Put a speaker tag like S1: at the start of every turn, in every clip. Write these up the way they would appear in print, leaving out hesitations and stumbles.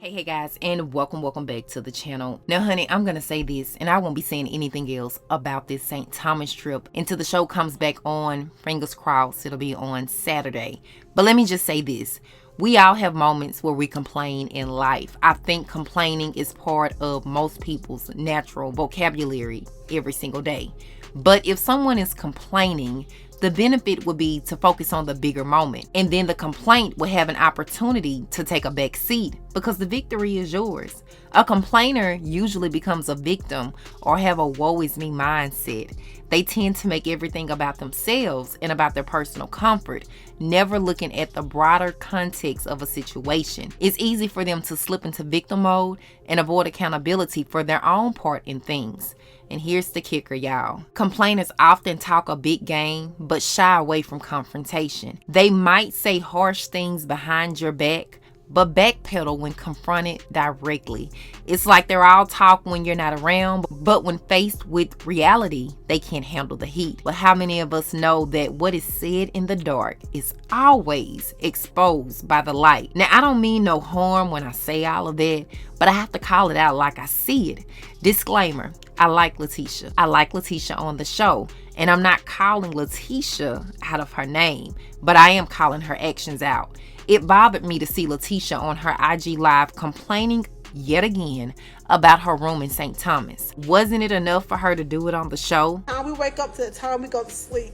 S1: Hey guys, and welcome back to the channel. Now honey, I'm gonna say this and I won't be saying anything else about this St. Thomas trip until the show comes back on. Fingers crossed it'll be on Saturday. But let me just say this. We all have moments where we complain in life. I think complaining is part of most people's natural vocabulary every single day. But if someone is complaining, the benefit would be to focus on the bigger moment, and then the complaint will have an opportunity to take a back seat because the victory is yours. A complainer usually becomes a victim or have a woe is me mindset. They tend to make everything about themselves and about their personal comfort, never looking at the broader context of a situation. It's easy for them to slip into victim mode and avoid accountability for their own part in things. And here's the kicker, y'all. Complainers often talk a big game, but shy away from confrontation. They might say harsh things behind your back, but backpedal when confronted directly. It's like they're all talk when you're not around, but when faced with reality, they can't handle the heat. But how many of us know that what is said in the dark is always exposed by the light? Now, I don't mean no harm when I say all of that, but I have to call it out like I see it. Disclaimer, I like Latisha. I like Latisha on the show, and I'm not calling Latisha out of her name, but I am calling her actions out. It bothered me to see Latisha on her IG Live complaining yet again about her room in St. Thomas. Wasn't it enough for her to do it on the show?
S2: We wake up to the time we go to sleep.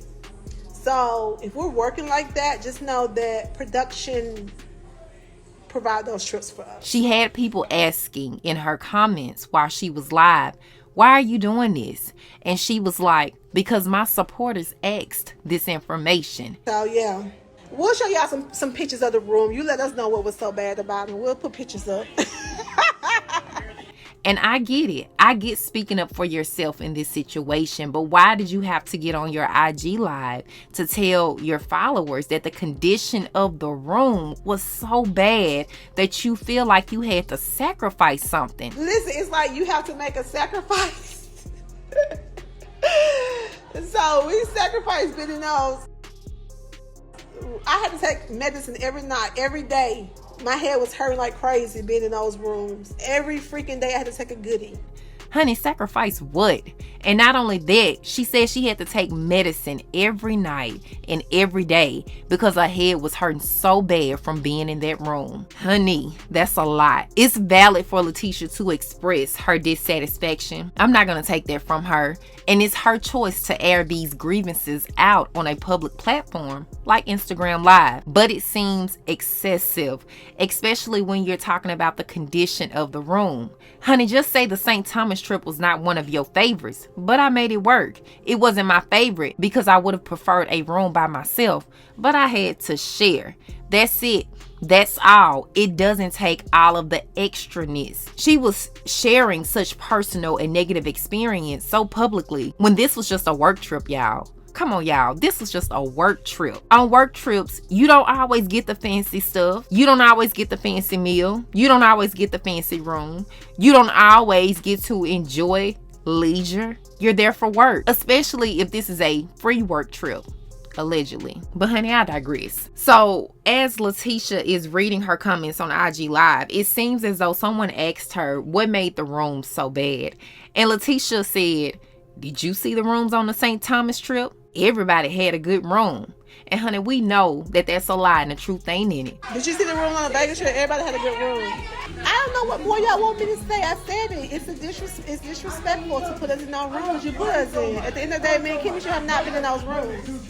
S2: So if we're working like that, just know that production provide those trips for us.
S1: She had people asking in her comments while she was live, why are you doing this? And she was like, because my supporters asked this information.
S2: So yeah. We'll show y'all some pictures of the room. You let us know what was so bad about it. We'll put pictures up.
S1: And I get it. I get speaking up for yourself in this situation. But why did you have to get on your IG Live to tell your followers that the condition of the room was so bad that you feel like you had to sacrifice something?
S2: Listen, it's like you have to make a sacrifice. So we sacrificed bending nose. I had to take medicine every night, every day. My head was hurting like crazy being in those rooms. Every freaking day I had to take a goodie.
S1: Honey, sacrifice what? And not only that, she said she had to take medicine every night and every day because her head was hurting so bad from being in that room. Honey, that's a lot. It's valid for Leticia to express her dissatisfaction. I'm not going to take that from her. And it's her choice to air these grievances out on a public platform like Instagram Live. But it seems excessive, especially when you're talking about the condition of the room. Honey, just say the St. Thomas trip was not one of your favorites, but I made it work. It wasn't my favorite because I would have preferred a room by myself, but I had to share. That's it. That's all. It doesn't take all of the extraness. She was sharing such personal and negative experience so publicly when this was just a work trip, y'all. Come on, y'all. This was just a work trip. On work trips, you don't always get the fancy stuff. You don't always get the fancy meal. You don't always get the fancy room. You don't always get to enjoy leisure. You're there for work, especially if this is a free work trip. Allegedly. But honey, I digress. So as Latisha is reading her comments on IG Live, it seems as though someone asked her what made the room so bad. And Latisha said, did you see the rooms on the St. Thomas trip? Everybody had a good room. And honey, we know that that's a lie and the truth ain't in it.
S2: Did you see the room on the Vegas trip? Everybody had a good room. I don't know what more y'all want me to say. I said it. It's disrespectful to put us in those rooms you put us in. At the end of the day, me and Kimmy should have not been in those rooms.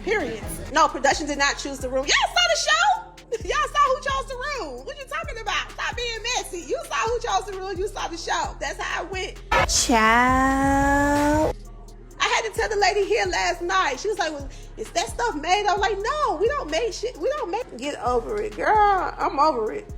S2: Period. No, production did not choose the room. Y'all saw the show? Y'all saw who chose the room. What you talking about? Stop being messy. You saw who chose the room. You saw the show. That's how it went.
S3: Ciao.
S2: I had to tell the lady here last night. She was like, well, is that stuff made? I'm like, no, we don't make shit. We don't make. Get over it, girl. I'm over it.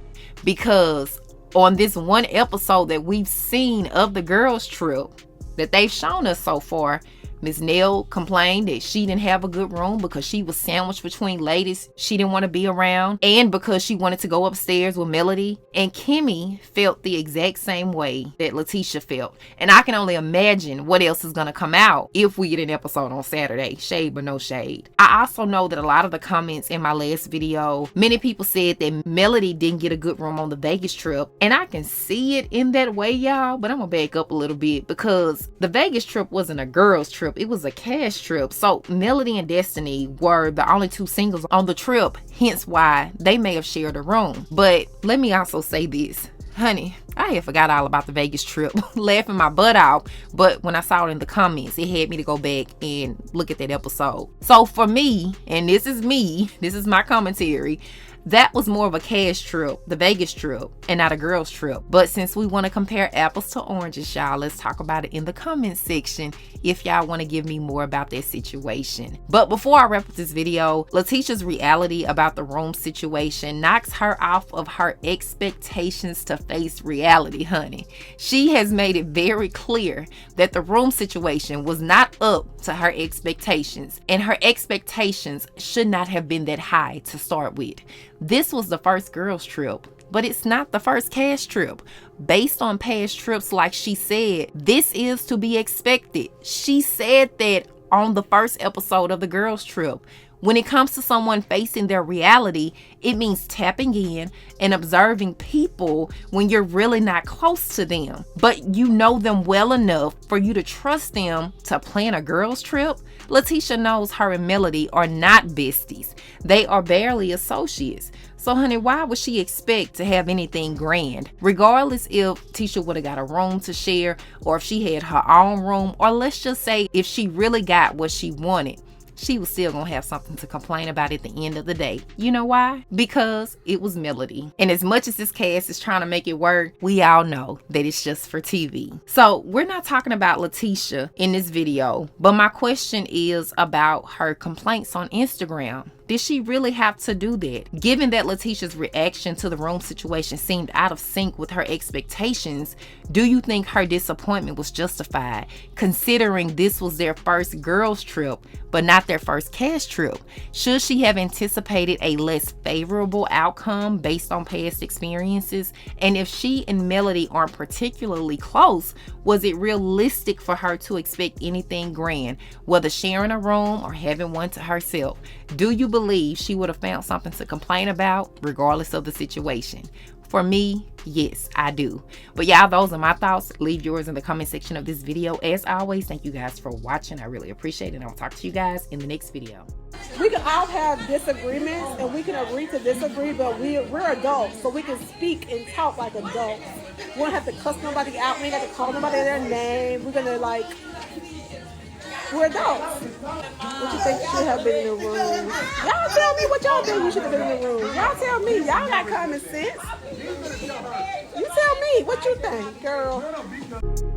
S1: Because on this one episode that we've seen of the girls trip that they've shown us so far, Miss Nell complained that she didn't have a good room because she was sandwiched between ladies she didn't want to be around, and because she wanted to go upstairs with Melody. And Kimmy felt the exact same way that Latisha felt. And I can only imagine what else is going to come out if we get an episode on Saturday. Shade but no shade. I also know that a lot of the comments in my last video, many people said that Melody didn't get a good room on the Vegas trip. And I can see it in that way, y'all, but I'm gonna back up a little bit, because the Vegas trip wasn't a girls trip, it was a cash trip. So Melody and Destiny were the only two singles on the trip, hence why they may have shared a room. But let me also say this, honey, I had forgot all about the Vegas trip, laughing my butt out, but when I saw it in the comments, it had me to go back and look at that episode. So for me, and this is my commentary, that was more of a cash trip, the Vegas trip, and not a girls trip. But since we want to compare apples to oranges, y'all, let's talk about it in the comments section if y'all want to give me more about that situation. But before I wrap up this video, Leticia's reality about the room situation knocks her off of her expectations to face reality, honey. She has made it very clear that the room situation was not up to her expectations, and her expectations should not have been that high to start with. This was the first girls trip, but it's not the first cash trip. Based on past trips, like she said, this is to be expected. She said that on the first episode of the girls trip. When it comes to someone facing their reality, it means tapping in and observing people when you're really not close to them, but you know them well enough for you to trust them to plan a girls trip. Latisha knows her and Melody are not besties. They are barely associates. So honey, why would she expect to have anything grand? Regardless if Tisha would have got a room to share, or if she had her own room, or let's just say if she really got what she wanted, she was still gonna have something to complain about at the end of the day. You know why? Because it was Melody. And as much as this cast is trying to make it work, we all know that it's just for TV. So we're not talking about Latisha in this video, but my question is about her complaints on Instagram. Did she really have to do that? Given that Leticia's reaction to the room situation seemed out of sync with her expectations, do you think her disappointment was justified, considering this was their first girls trip, but not their first cash trip? Should she have anticipated a less favorable outcome based on past experiences? And if she and Melody aren't particularly close, was it realistic for her to expect anything grand, whether sharing a room or having one to herself? Do you believe she would have found something to complain about regardless of the situation? For me, yes, I do. But y'all, those are my thoughts. Leave yours in the comment section of this video. As always, thank you guys for watching. I really appreciate it. And I'll talk to you guys in the next video.
S2: We can all have disagreements and we can agree to disagree, but we're adults, so we can speak and talk like adults. We don't have to cuss nobody out. We ain't got to call nobody their name. We're gonna we're adults. What you think should have been in the room? Y'all tell me what y'all think you should have been in the room. Y'all tell me. Y'all got common sense. You tell me what you think, girl.